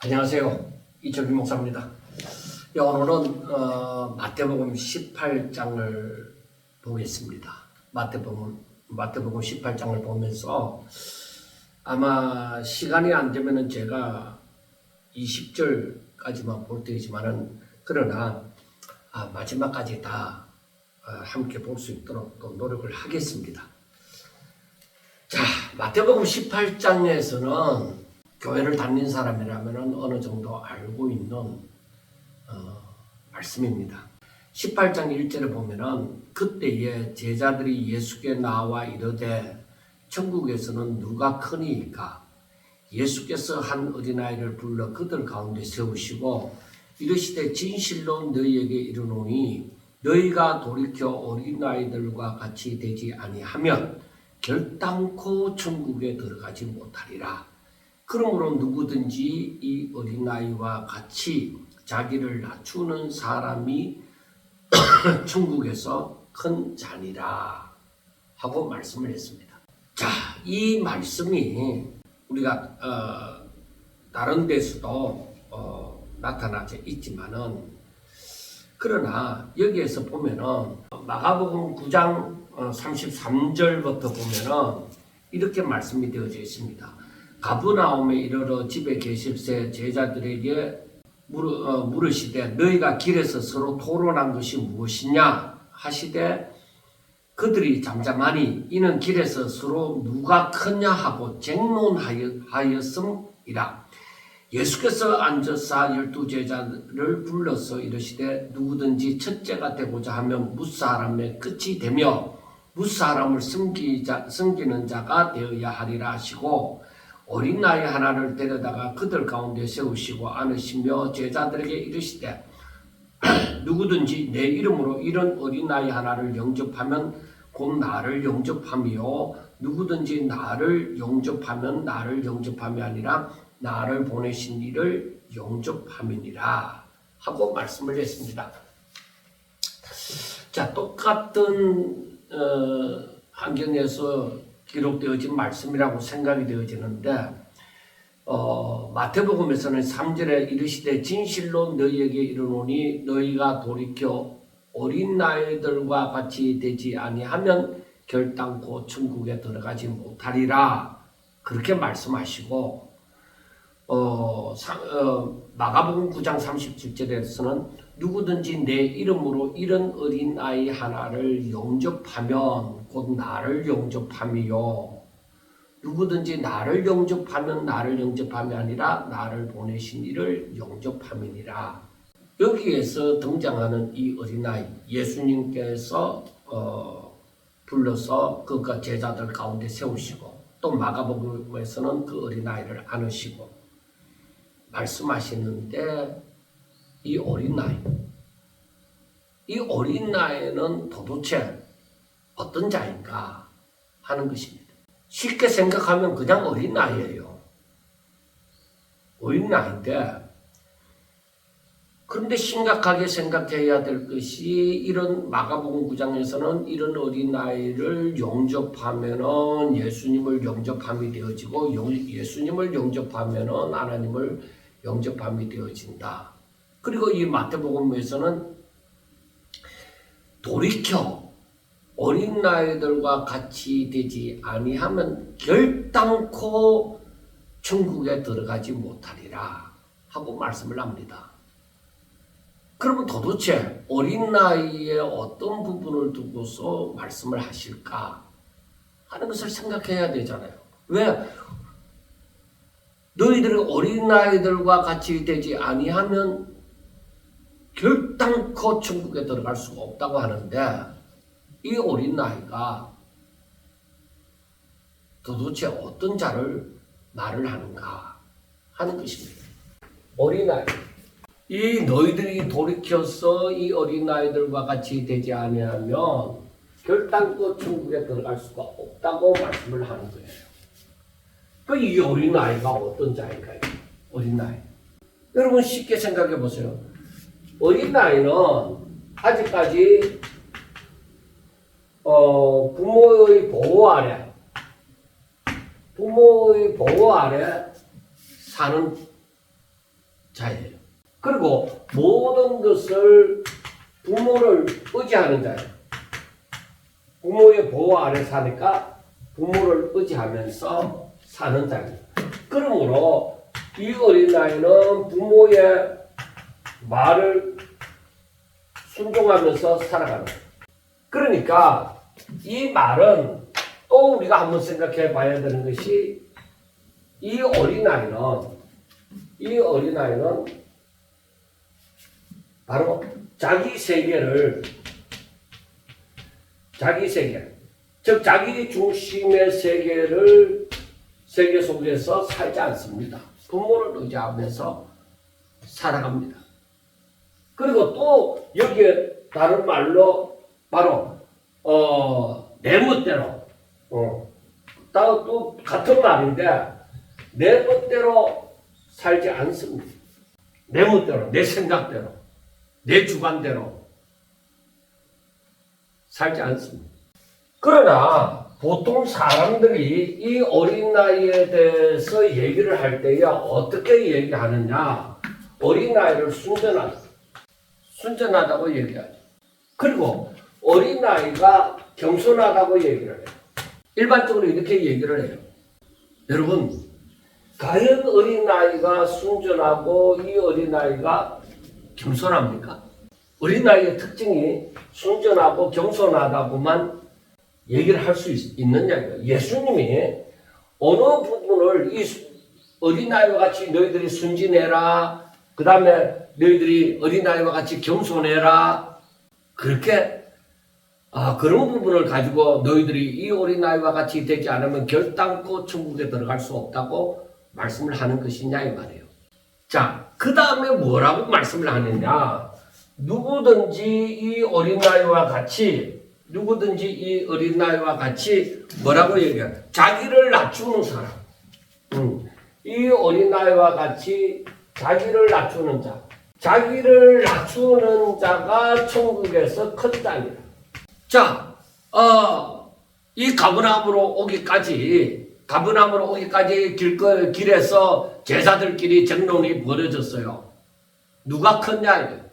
안녕하세요. 이철규 목사입니다. 오늘은 마태복음 18장을 보겠습니다. 마태복음 18장을 보면서 아마 시간이 안 되면은 제가 20절까지만 볼 테지만은 그러나 마지막까지 다 함께 볼 수 있도록 또 노력을 하겠습니다. 자, 마태복음 18장에서는 교회를 다닌 사람이라면 어느 정도 알고 있는 말씀입니다. 18장 1절에 보면은 그때에 제자들이 예수께 나와 이르되 천국에서는 누가 크니이까? 예수께서 한 어린아이를 불러 그들 가운데 세우시고 이르시되 진실로 너희에게 이르노니 너희가 돌이켜 어린아이들과 같이 되지 아니하면 결단코 천국에 들어가지 못하리라. 그러므로 누구든지 이 어린아이와 같이 자기를 낮추는 사람이 천국에서 큰 자니라 하고 말씀을 했습니다. 자, 이 말씀이 우리가 다른 데서도 나타나지 있지만은 그러나 여기에서 보면은 마가복음 9장 33절부터 보면은 이렇게 말씀이 되어져 있습니다. 가브나움에 이르러 집에 계실새 제자들에게 물으시되 너희가 길에서 서로 토론한 것이 무엇이냐 하시되 그들이 잠잠하니 이는 길에서 서로 누가 크냐 하고 쟁론하였음이라. 예수께서 앉으사 12제자를 불러서 이르시되 누구든지 첫째가 되고자 하면 무사람의 끝이 되며 무사람을 섬기는 자가 되어야 하리라 하시고 어린 아이 하나를 데려다가 그들 가운데 세우시고 안으시며 제자들에게 이르시되 누구든지 내 이름으로 이런 어린 아이 하나를 영접하면 곧 나를 영접하며 누구든지 나를 영접하면 나를 영접함이 아니라 나를 보내신 이를 영접함이니라 하고 말씀을 했습니다. 자, 똑같은 환경에서 기록되어진 말씀이라고 생각이 되어지는데 마태복음에서는 3절에 이르시되 진실로 너희에게 이르노니 너희가 돌이켜 어린 아이들과 같이 되지 아니하면 결단코 천국에 들어가지 못하리라 그렇게 말씀하시고 마가복음 9장 37절에서는 누구든지 내 이름으로 이런 어린 아이 하나를 영접하면 곧 나를 영접함이요 누구든지 나를 영접하면 나를 영접함이 아니라 나를 보내신 이를 영접함이니라. 여기에서 등장하는 이 어린아이 예수님께서 불러서 그 제자들 가운데 세우시고 또 마가복음에서는 그 어린아이를 안으시고 말씀하시는데 이 어린아이는 도대체 어떤 자인가 하는 것입니다. 쉽게 생각하면 그냥 어린아이예요. 어린아이인데 그런데 심각하게 생각해야 될 것이 이런 마가복음 9장에서는 이런 어린아이를 영접하면은 예수님을 영접함이 되어지고 예수님을 영접하면은 하나님을 영접함이 되어진다. 그리고 이 마태복음에서는 돌이켜 어린아이들과 같이 되지 아니하면 결단코 천국에 들어가지 못하리라 하고 말씀을 합니다. 그러면 도대체 어린아이의 어떤 부분을 두고서 말씀을 하실까 하는 것을 생각해야 되잖아요. 왜? 너희들이 어린아이들과 같이 되지 아니하면 결단코 천국에 들어갈 수가 없다고 하는데 이 어린아이가 도대체 어떤 자를 말을 하는가 하는 것입니다. 어린아이 이 너희들이 돌이켜서 이 어린아이들과 같이 되지 아니하면 결단코 천국에 들어갈 수가 없다고 말씀을 하는 거예요. 이 어린아이가 어떤 자인가요? 어린아이. 여러분 쉽게 생각해 보세요. 어린아이는 아직까지 부모의 보호 아래 사는 자예요. 그리고 모든 것을 부모를 의지하는 자예요. 부모의 보호 아래 사니까 부모를 의지하면서 사는 자입니다. 그러므로 이 어린아이는 부모의 말을 순종하면서 살아가는 거예요. 그러니까 이 말은 또 우리가 한번 생각해 봐야 되는 것이 이 어린아이는 바로 자기 세계, 즉 자기 중심의 세계 속에서 살지 않습니다. 부모를 의지하면서 살아갑니다. 그리고 또 여기에 다른 말로 바로 내 멋대로 또 같은 말인데 내 멋대로 살지 않습니다. 내 멋대로, 내 생각대로, 내 주관대로 살지 않습니다. 그러나 보통 사람들이 이 어린아이에 대해서 얘기를 할 때에 어떻게 얘기하느냐? 어린아이를 순전하다고 얘기하죠. 그리고 어린아이가 겸손하다고 얘기를 해요. 일반적으로 이렇게 얘기를 해요. 여러분, 과연 어린아이가 순전하고 이 어린아이가 겸손합니까? 어린아이의 특징이 순전하고 겸손하다고만 얘기를 할 수 있느냐. 예수님이 어느 부분을 이 어린아이와 같이 너희들이 순진해라, 그 다음에 너희들이 어린아이와 같이 겸손해라, 그렇게 그런 부분을 가지고 너희들이 이 어린아이와 같이 되지 않으면 결단코 천국에 들어갈 수 없다고 말씀을 하는 것이냐 이 말이에요. 자, 그 다음에 뭐라고 말씀을 하느냐? 누구든지 이 어린아이와 같이 뭐라고 얘기해요? 자기를 낮추는 사람. 이 어린아이와 같이 자기를 낮추는 자. 자기를 낮추는 자가 천국에서 큰 자입니다. 자, 이 가버나움으로 오기까지 길에서 제자들끼리 정론이 벌어졌어요. 누가 컸냐?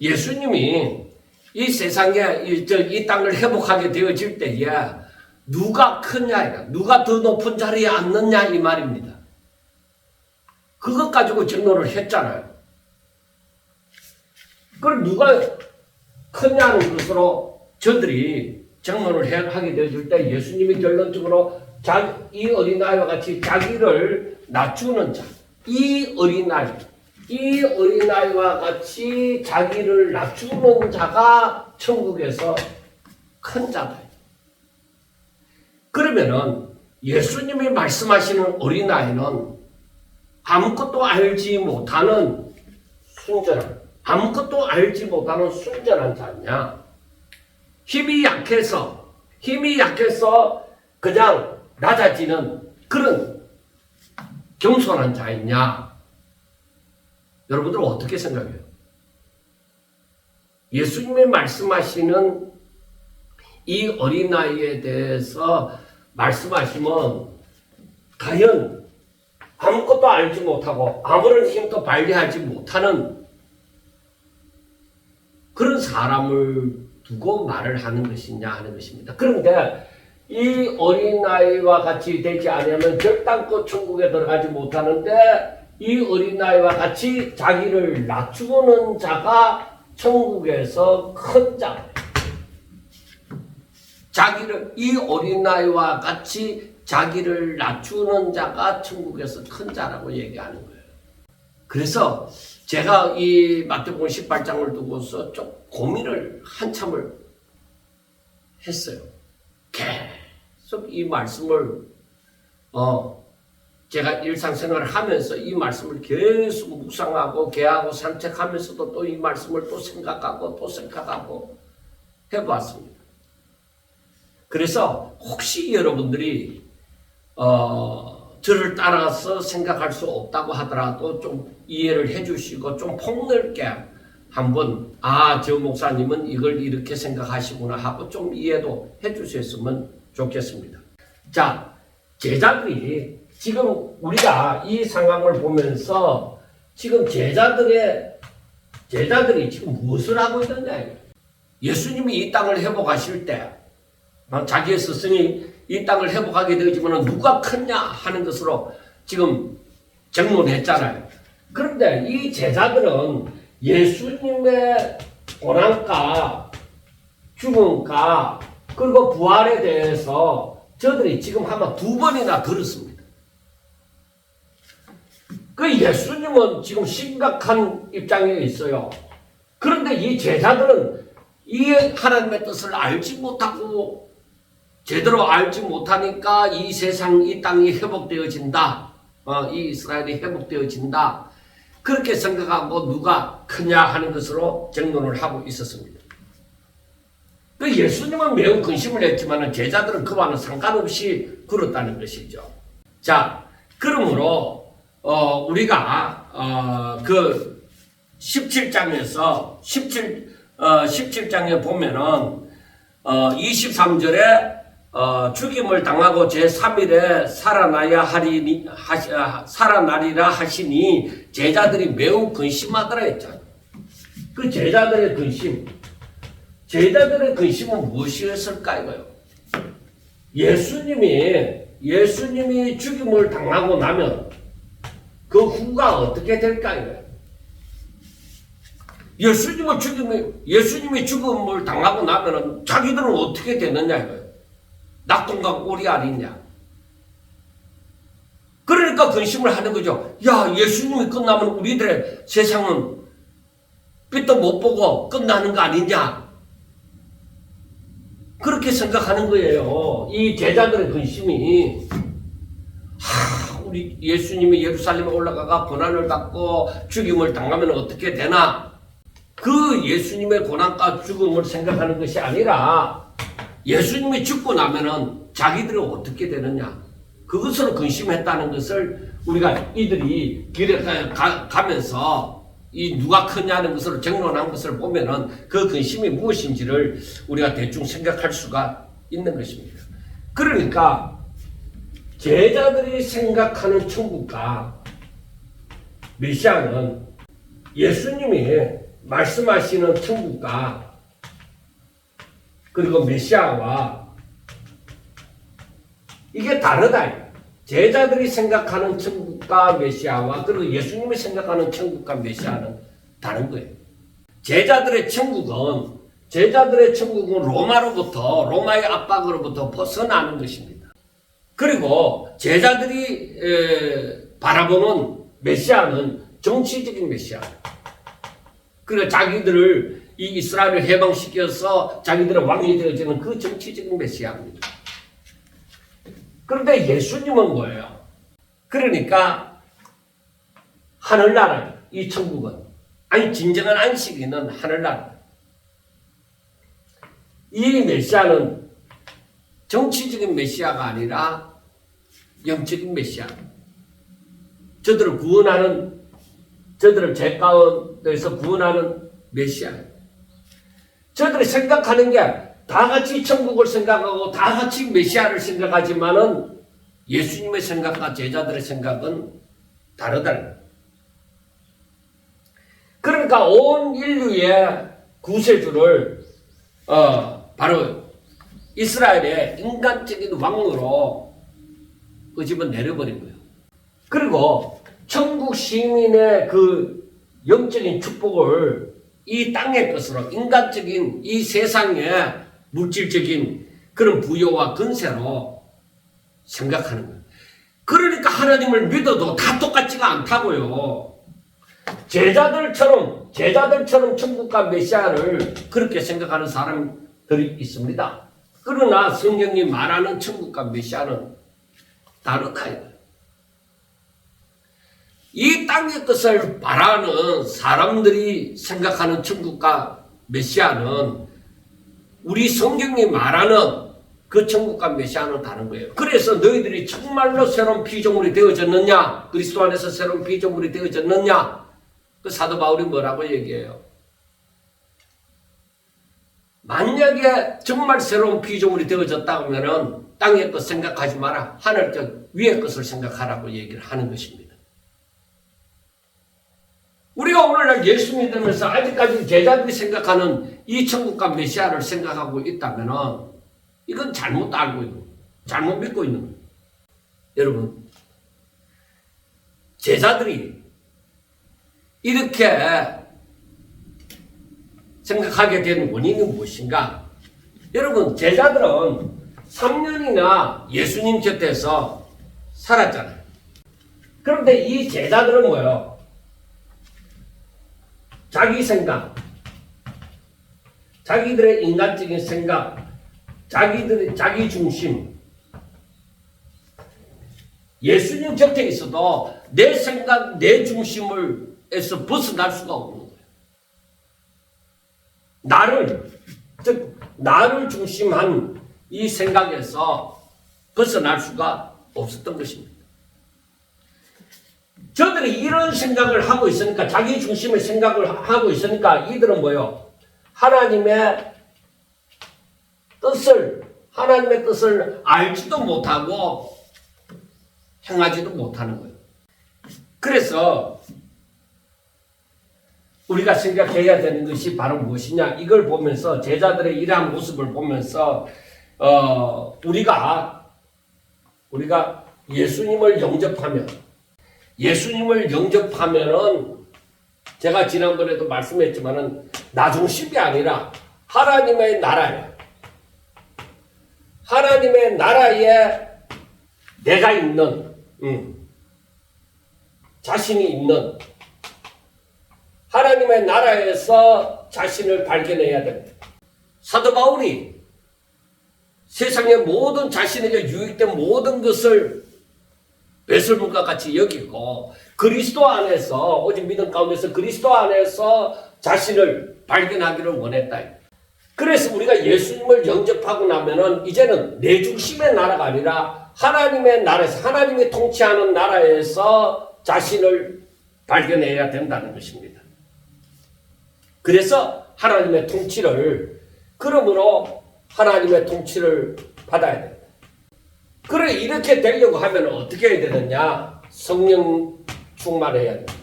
예수님이 이 세상에 이 땅을 회복하게 되어질 때에 누가 크냐, 누가 더 높은 자리에 앉느냐 이 말입니다. 그것 가지고 정론을 했잖아요. 그럼 누가 크냐는 것으로 저들이 정론을 하게 되어질 때 예수님이 결론적으로 이 어린아이와 같이 자기를 낮추는 자, 이 어린아이와 같이 자기를 낮추는 자가 천국에서 큰 자다. 그러면은 예수님이 말씀하시는 어린아이는 아무것도 알지 못하는 순전한 자냐? 힘이 약해서 그냥 낮아지는 그런 겸손한 자이냐? 여러분들 어떻게 생각해요? 예수님이 말씀하시는 이 어린아이에 대해서 말씀하시면 과연 아무것도 알지 못하고 아무런 힘도 발휘하지 못하는 그런 사람을 두고 말을 하는 것이냐 하는 것입니다. 그런데 이 어린아이와 같이 되지 않으면 결단코 천국에 들어가지 못하는데 이 어린아이와 같이 자기를 낮추는 자가 천국에서 큰 자. 이 어린아이와 같이 자기를 낮추는 자가 천국에서 큰 자라고 얘기하는 거예요. 그래서 제가 이 마태복음 18장을 두고서 좀 고민을 한참을 했어요. 계속 이 말씀을 제가 일상생활을 하면서 이 말씀을 계속 묵상하고 개하고 산책하면서도 또 이 말씀을 또 생각하고 해보았습니다. 그래서 혹시 여러분들이 저를 따라서 생각할 수 없다고 하더라도 좀 이해를 해주시고 좀 폭넓게 한번 저 목사님은 이걸 이렇게 생각하시구나 하고 좀 이해도 해주셨으면 좋겠습니다. 자, 제자들이 지금 우리가 이 상황을 보면서 지금 제자들이 지금 무엇을 하고 있느냐. 예수님이 이 땅을 회복하실 때 자기의 스승이 이 땅을 회복하게 되지만 누가 크냐 하는 것으로 지금 정론했잖아요. 그런데 이 제자들은 예수님의 고난과 죽음과 그리고 부활에 대해서 저들이 지금 아마 2번이나 들었습니다. 그 예수님은 지금 심각한 입장에 있어요. 그런데 이 제자들은 이 하나님의 뜻을 알지 못하고 제대로 알지 못하니까 이 세상, 이 땅이 회복되어진다. 이 이스라엘이 회복되어진다. 그렇게 생각하고 누가 크냐 하는 것으로 정론을 하고 있었습니다. 그 예수님은 매우 근심을 했지만 제자들은 그와는 상관없이 굴었다는 것이죠. 자, 그러므로 우리가 그 17장에서 17장에 보면은 23절에 죽임을 당하고 제3일에 살아나리라 하시니 제자들이 매우 근심하더라 했잖아요. 그 제자들의 근심은 무엇이었을까요? 예수님이 죽임을 당하고 나면 그 후가 어떻게 될까요? 예수님이 죽음을 당하고 나면 자기들은 어떻게 되느냐 이거예요. 낙동강 오리 아니냐. 그러니까 근심을 하는 거죠. 야, 예수님이 끝나면 우리들의 세상은 빛도 못 보고 끝나는 거 아니냐. 그렇게 생각하는 거예요. 이 제자들의 근심이. 우리 예수님이 예루살렘에 올라가가 고난을 받고 죽임을 당하면 어떻게 되나. 그 예수님의 고난과 죽음을 생각하는 것이 아니라 예수님이 죽고 나면은 자기들은 어떻게 되느냐. 그것으로 근심했다는 것을 우리가 이들이 길에 가면서 이 누가 크냐는 것으로 정론한 것을 보면은 그 근심이 무엇인지를 우리가 대충 생각할 수가 있는 것입니다. 그러니까 제자들이 생각하는 천국과 메시아는 예수님이 말씀하시는 천국과 그리고 메시아와 이게 다르다. 제자들이 생각하는 천국과 메시아와 그리고 예수님이 생각하는 천국과 메시아는 다른 거예요. 제자들의 천국은 로마의 압박으로부터 벗어나는 것입니다. 그리고 제자들이 바라보는 메시아는 정치적인 메시아. 그리고 자기들을 이 이스라엘을 해방시켜서 자기들의 왕이 되어지는 그 정치적인 메시아입니다. 그런데 예수님은 뭐예요? 그러니까 하늘나라, 이 천국은 진정한 안식이 있는 하늘나라. 이 메시아는 정치적인 메시아가 아니라 영적인 메시아. 저들을 죄 가운데서 구원하는 메시아예요. 저들이 생각하는 게 다 같이 천국을 생각하고 다 같이 메시아를 생각하지만은 예수님의 생각과 제자들의 생각은 다르다. 그러니까 온 인류의 구세주를 바로 이스라엘의 인간적인 왕으로 끄집어 내려버린 거예요. 그리고 천국 시민의 그 영적인 축복을 이 땅의 것으로 인간적인 이 세상의 물질적인 그런 부여와 근세로 생각하는 거예요. 그러니까 하나님을 믿어도 다 똑같지가 않다고요. 제자들처럼 천국과 메시아를 그렇게 생각하는 사람들이 있습니다. 그러나 성경이 말하는 천국과 메시아는 다르다. 이 땅의 것을 바라는 사람들이 생각하는 천국과 메시아는 우리 성경이 말하는 그 천국과 메시아는 다른 거예요. 그래서 너희들이 정말로 새로운 피조물이 되어졌느냐? 그리스도 안에서 새로운 피조물이 되어졌느냐? 그 사도 바울이 뭐라고 얘기해요? 만약에 정말 새로운 피조물이 되어졌다 하면은 땅의 것 생각하지 마라. 하늘 것 위의 것을 생각하라고 얘기를 하는 것입니다. 우리가 오늘날 예수 믿으면서 아직까지 제자들이 생각하는 이 천국과 메시아를 생각하고 있다면 이건 잘못 알고 있는 거예요. 잘못 믿고 있는 거예요. 여러분, 제자들이 이렇게 생각하게 된 원인이 무엇인가? 여러분, 제자들은 3년이나 예수님 곁에서 살았잖아요. 그런데 이 제자들은 뭐예요? 자기 생각, 자기들의 인간적인 생각, 자기들의 자기 중심. 예수님 곁에 있어도 내 생각, 내 중심에서 벗어날 수가 없는 거예요. 나를 중심한 이 생각에서 벗어날 수가 없었던 것입니다. 저들이 이런 생각을 하고 있으니까, 자기 중심의 생각을 하고 있으니까 이들은 뭐예요? 하나님의 뜻을 알지도 못하고 행하지도 못하는 거예요. 그래서 우리가 생각해야 되는 것이 바로 무엇이냐? 이걸 보면서, 제자들의 이러한 모습을 보면서 우리가 예수님을 영접하면은 제가 지난번에도 말씀했지만은 나 중심이 아니라 하나님의 나라예요. 하나님의 나라에 내가 있는, 자신이 있는, 하나님의 나라에서 자신을 발견해야 됩니다. 사도 바울이 세상의 모든 자신에게 유익된 모든 것을 배설물과 같이 여기고 그리스도 안에서, 오직 믿음 가운데서 그리스도 안에서 자신을 발견하기를 원했다. 그래서 우리가 예수님을 영접하고 나면은 이제는 내 중심의 나라가 아니라 하나님의 나라에서, 하나님이 통치하는 나라에서 자신을 발견해야 된다는 것입니다. 그래서 하나님의 통치를, 그러므로 하나님의 통치를 받아야 됩니다. 그래, 이렇게 되려고 하면 어떻게 해야 되느냐? 성령 충만해야 됩니다.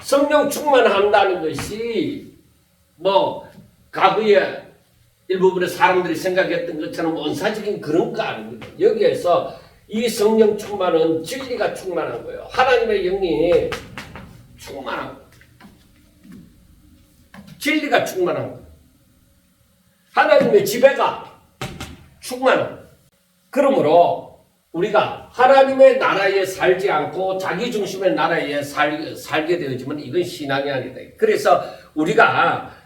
성령 충만한다는 것이 과거에 일부분의 사람들이 생각했던 것처럼 원사적인 그런 거 아닙니다. 여기에서 이 성령 충만은 진리가 충만한 거예요. 하나님의 영이 충만한 거예요. 진리가 충만한 거예요. 하나님의 지배가 충만한 거예요. 그러므로 우리가 하나님의 나라에 살지 않고 자기 중심의 나라에 살게 되어지면 이건 신앙이 아니다. 그래서 우리가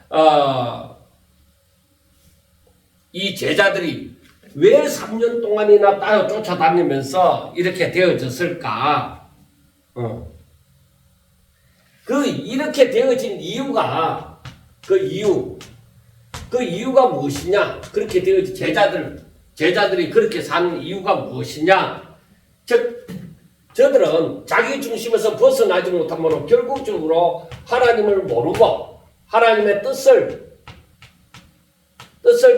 이 제자들이 왜 3년 동안이나 따라 쫓아다니면서 이렇게 되어졌을까? 이렇게 되어진 이유가, 그 이유가 무엇이냐? 그렇게 되어진 제자들이 그렇게 사는 이유가 무엇이냐? 즉, 저들은 자기 중심에서 벗어나지 못하면 결국적으로 하나님을 모르고 하나님의 뜻을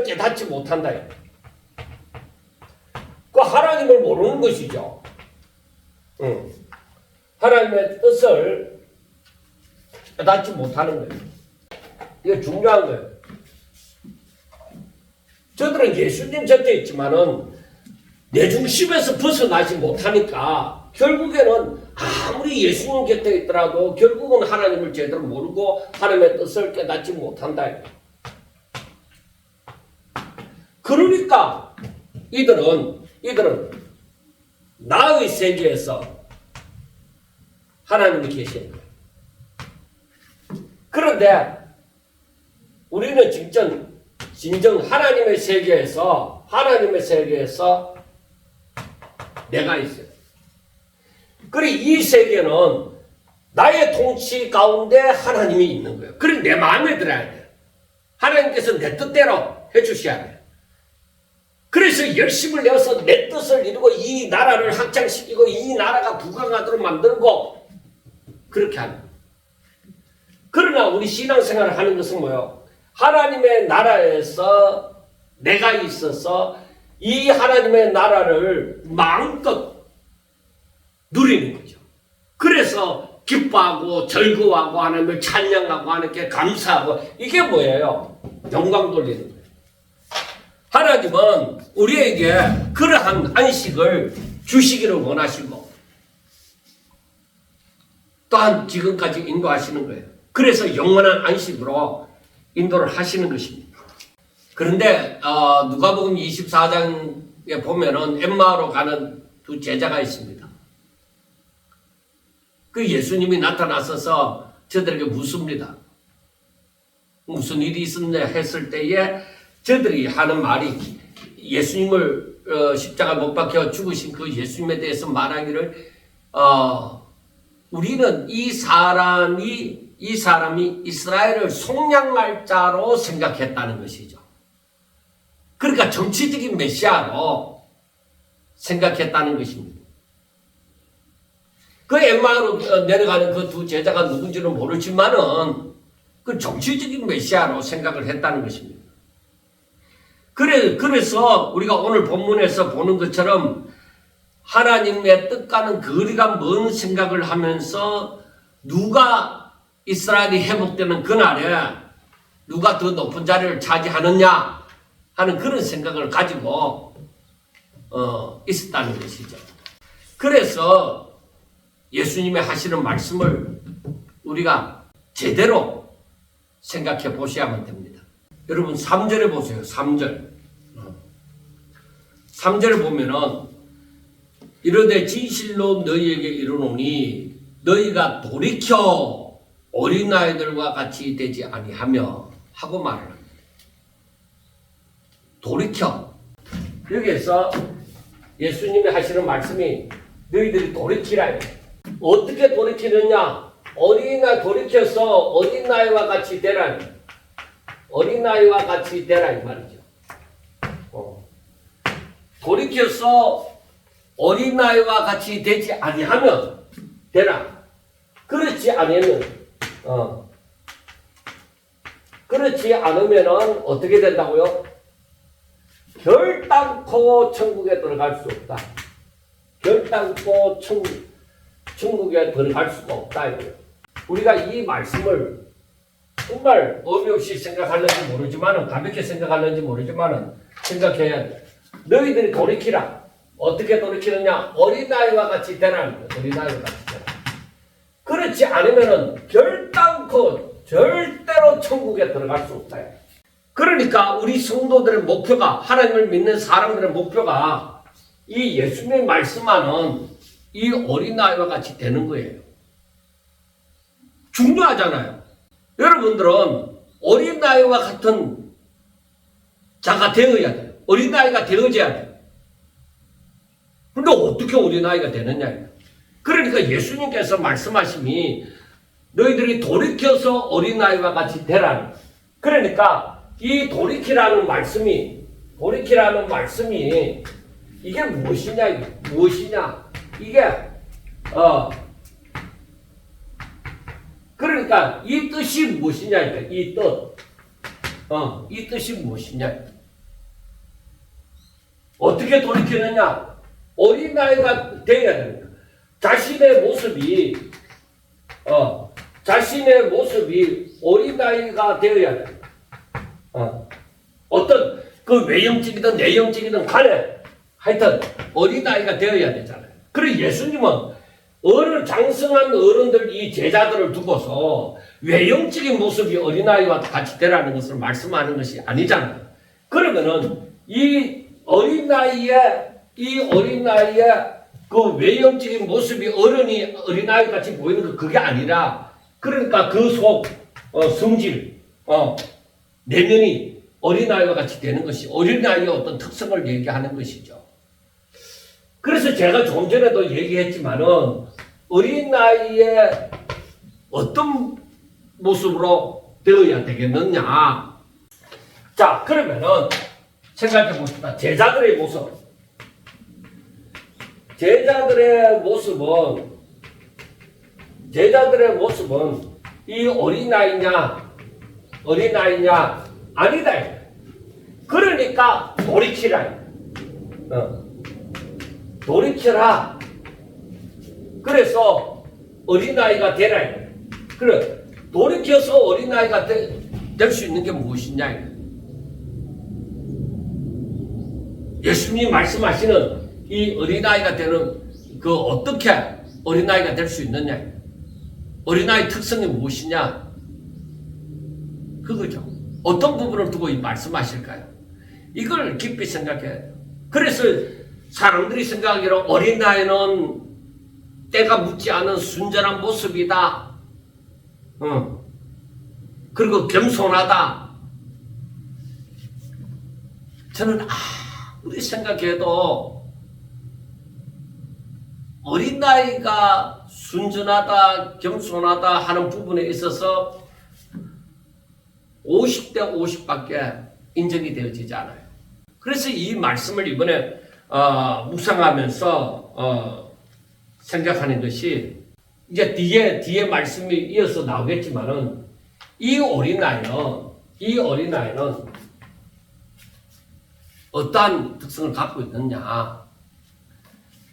깨닫지 못한다. 그 하나님을 모르는 것이죠. 하나님의 뜻을 깨닫지 못하는 거예요. 이게 중요한 거예요. 저들은 예수님 곁에 있지만은 내 중심에서 벗어나지 못하니까 결국에는 아무리 예수님 곁에 있더라도 결국은 하나님을 제대로 모르고 하나님의 뜻을 깨닫지 못한다. 그러니까 이들은 나의 세계에서 하나님이 계시는 거예요. 그런데 우리는 진정 하나님의 세계에서 내가 있어요. 그리고 이 세계는 나의 통치 가운데 하나님이 있는 거예요. 그리고 내 마음에 들어야 돼요. 하나님께서 내 뜻대로 해주셔야 돼요. 그래서 열심을 내어서 내 뜻을 이루고 이 나라를 확장시키고 이 나라가 부강하도록 만들고 그렇게 하는 거예요. 그러나 우리 신앙생활을 하는 것은 뭐예요? 하나님의 나라에서 내가 있어서 이 하나님의 나라를 마음껏 누리는 거죠. 그래서 기뻐하고 즐거워하고 하나님을 찬양하고 하나님께 감사하고 이게 뭐예요? 영광 돌리는 거예요. 하나님은 우리에게 그러한 안식을 주시기를 원하시고 또한 지금까지 인도하시는 거예요. 그래서 영원한 안식으로 인도를 하시는 것입니다. 그런데 누가복음 24장에 보면은 엠마오로 가는 두 제자가 있습니다. 그 예수님이 나타나셔서 저들에게 묻습니다. 무슨 일이 있었냐 했을 때에 저들이 하는 말이 예수님을 십자가 못 박혀 죽으신 그 예수님에 대해서 말하기를 우리는 이 사람이 이스라엘을 속량할 자로 생각했다는 것이죠. 그러니까 정치적인 메시아로 생각했다는 것입니다. 그 엠마오로 내려가는 그 두 제자가 누군지는 모르지만은 그 정치적인 메시아로 생각을 했다는 것입니다. 그래서 우리가 오늘 본문에서 보는 것처럼 하나님의 뜻과는 거리가 먼 생각을 하면서 누가 이스라엘이 회복되는 그날에 누가 더 높은 자리를 차지하느냐 하는 그런 생각을 가지고 있었다는 것이죠. 그래서 예수님의 하시는 말씀을 우리가 제대로 생각해 보셔야만 됩니다. 여러분 3절에 보세요. 3절. 3절을 보면은 이르되 진실로 너희에게 이르노니 너희가 돌이켜 어린아이들과 같이 되지 아니하며 하고 말을 합니다. 돌이켜. 여기에서 예수님이 하시는 말씀이 너희들이 돌이키라. 어떻게 돌이키느냐? 어린아이 돌이켜서 어린아이와 같이 되라. 어린아이와 같이 되라 이 말이죠. 돌이켜서 어린아이와 같이 되지 아니하면 되라. 그렇지 않으면은 어떻게 된다고요? 결단코 천국에 들어갈 수 없다. 결단코 천국에 들어갈 수가 없다. 이거예요. 우리가 이 말씀을 정말 의미 없이 생각하는지 모르지만은 가볍게 생각하는지 모르지만은 생각해야 돼. 너희들이 돌이키라. 어떻게 돌이키느냐? 어린아이와 같이 되라는 거예요. 어린아이와 같이 되라. 그렇지 않으면은 결단코 절대로 천국에 들어갈 수 없다. 그러니까 우리 성도들의 목표가 하나님을 믿는 사람들의 목표가 이 예수님이 말씀하는 이 어린아이와 같이 되는 거예요. 중요하잖아요. 여러분들은 어린아이와 같은 자가 되어야 돼요. 어린아이가 되어져야 돼요. 근데 어떻게 어린아이가 되느냐. 그러니까 예수님께서 말씀하심이 너희들이 돌이켜서 어린아이와 같이 되라는. 그러니까 이 돌이키라는 말씀이 이게 무엇이냐. 이게 그러니까 이 뜻이 무엇이냐. 이 뜻이 무엇이냐. 어떻게 돌이키느냐. 어린아이가 되어야 됩니다. 자신의 모습이 어린아이가 되어야 됩니다. 어떤 그 외형적이든 내형적이든 간에 하여튼 어린아이가 되어야 되잖아요. 그리고 예수님은 장성한 어른들 이 제자들을 두고서 외형적인 모습이 어린아이와 같이 되라는 것을 말씀하는 것이 아니잖아요. 그러면은 이 어린아이의 그 외형적인 모습이 어린아이 같이 보이는 거 그게 아니라 그러니까 그 성질, 내면이 어린아이와 같이 되는 것이 어린아이의 어떤 특성을 얘기하는 것이죠. 그래서 제가 좀 전에도 얘기했지만은 어린아이의 어떤 모습으로 되어야 되겠느냐. 자, 그러면은 생각해 봅시다. 제자들의 모습은 이 어린아이냐 아니다. 그러니까 돌이키라. 돌이켜라. 그래서 어린아이가 되라. 그래, 돌이켜서 어린아이가 될 수 있는 게 무엇이냐. 예수님이 말씀하시는 이 어린아이가 되는 그 어떻게 어린아이가 될 수 있느냐. 어린아이 특성이 무엇이냐. 그거죠. 어떤 부분을 두고 말씀하실까요? 이걸 깊이 생각해야 돼요. 그래서 사람들이 생각하기로 어린아이는 때가 묻지 않은 순전한 모습이다. 그리고 겸손하다. 저는 아무리 생각해도 어린아이가 순전하다, 겸손하다 하는 부분에 있어서 50대 50밖에 인정이 되어지지 않아요. 그래서 이 말씀을 이번에 묵상하면서 생각하는 것이 이제 뒤에 말씀이 이어서 나오겠지만은 이 어린아이는 어떠한 특성을 갖고 있느냐.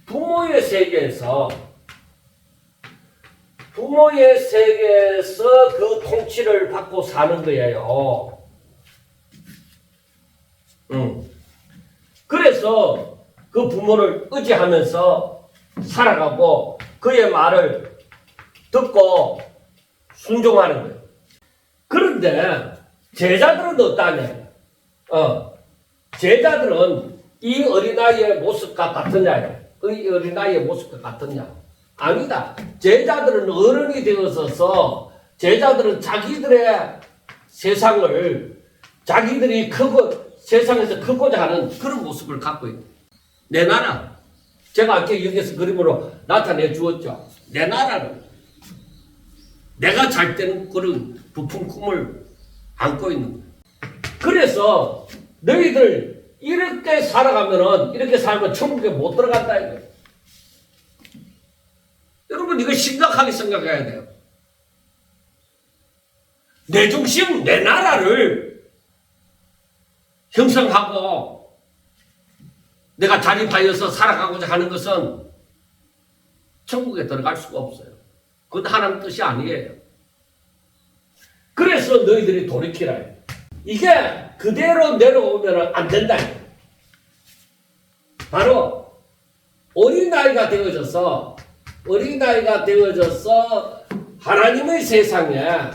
부모의 세계에서 그 통치를 받고 사는 거예요. 그래서 그 부모를 의지하면서 살아가고 그의 말을 듣고 순종하는 거예요. 그런데 제자들은 어떠냐? 제자들은 이 어린아이의 모습과 같으냐? 이 어린아이의 모습과 같으냐? 아니다. 제자들은 어른이 되어서서 제자들은 자기들의 세상을 자기들이 세상에서 크고자 하는 그런 모습을 갖고 있는 내 나라. 제가 아까 여기서 그림으로 나타내 주었죠. 내 나라를 내가 잘 때는 그런 부푼 꿈을 안고 있는 거예요. 그래서 너희들 이렇게 살아가면은 이렇게 살면 천국에 못 들어간다 이거예요. 여러분 이거 심각하게 생각해야 돼요. 내 중심, 내 나라를 형성하고 내가 자립하여서 살아가고자 하는 것은 천국에 들어갈 수가 없어요. 그건 하나님 뜻이 아니에요. 그래서 너희들이 돌이키라. 이게 그대로 내려오면 안 된다. 바로 어린아이가 되어져서 하나님의 세상에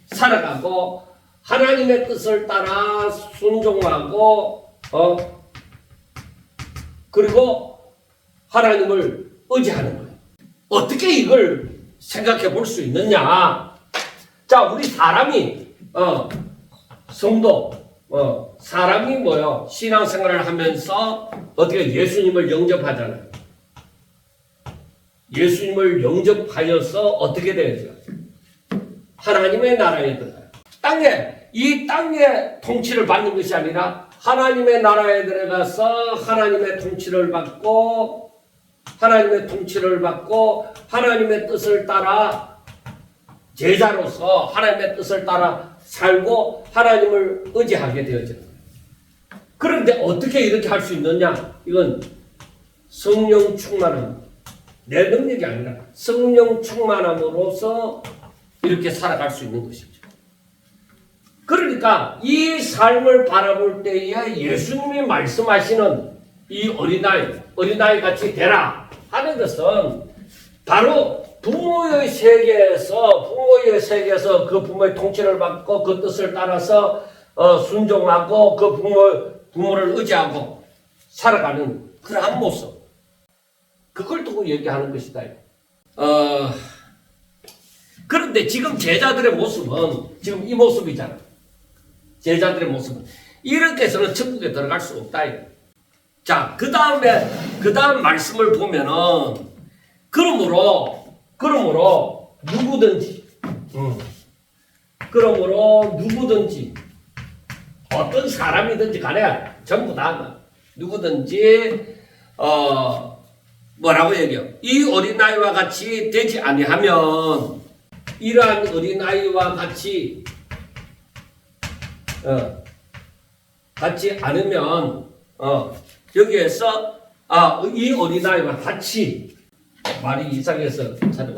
살아가고 하나님의 뜻을 따라 순종하고 그리고 하나님을 의지하는 거예요. 어떻게 이걸 생각해 볼 수 있느냐? 자, 우리 사람이 성도 사람이 뭐요? 신앙생활을 하면서 어떻게 예수님을 영접하잖아요. 예수님을 영접하여서 어떻게 되죠? 하나님의 나라에 들어가요. 이 땅의 통치를 받는 것이 아니라 하나님의 나라에 들어가서 하나님의 통치를 받고 하나님의 뜻을 따라 제자로서 하나님의 뜻을 따라 살고 하나님을 의지하게 되어져요. 그런데 어떻게 이렇게 할 수 있느냐? 이건 성령 충만함, 내 능력이 아니라 성령 충만함으로써 이렇게 살아갈 수 있는 것이죠. 그러니까 이 삶을 바라볼 때에 예수님이 말씀하시는 이 어린아이 같이 되라 하는 것은 바로 부모의 세계에서 그 부모의 통치를 받고 그 뜻을 따라서 순종하고 그 부모를 의지하고 살아가는 그러한 모습. 그걸 두고 얘기하는 것이다. 그런데 지금 제자들의 모습은 지금 이 모습이잖아. 제자들의 모습은 이렇게 해서는 천국에 들어갈 수 없다. 자, 그 다음 말씀을 보면은 그러므로 누구든지 어떤 사람이든지 간에 전부 다 누구든지 뭐라고 얘기해요? 이 어린아이와 같이 되지 아니하면 이러한 어린아이와 같이 갖지 않으면 여기에서 이 어린아이와 같이 말이 이상해서 찾아봐.